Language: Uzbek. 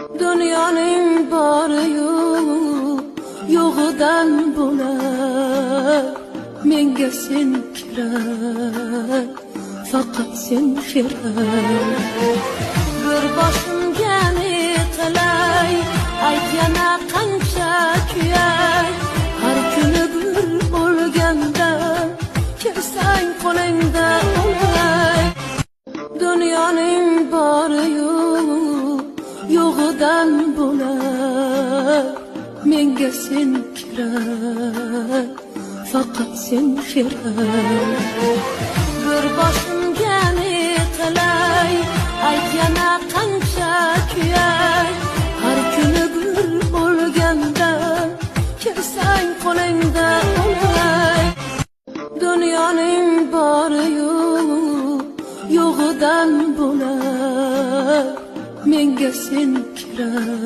Dünyanın bari yo'g'idan bo'lar. Menga sen kerak, faqat sen kerak. Bir boshimga ne qilay, ayt yana qancha kuyay. Har kuni bir o'lganda kelsang qo'lingda o'lay. Dünyanın bari yo'g'idan bo'lar. Menga sen kerak, faqat sen kerak. Bir boshimga ne qilay, ayt yana qancha kuyay. Har kuni bir o'lganda kelsang qo'lingda o'lay. Dünyanın bari yo'g'idan bo'lar. Menga sen kerak.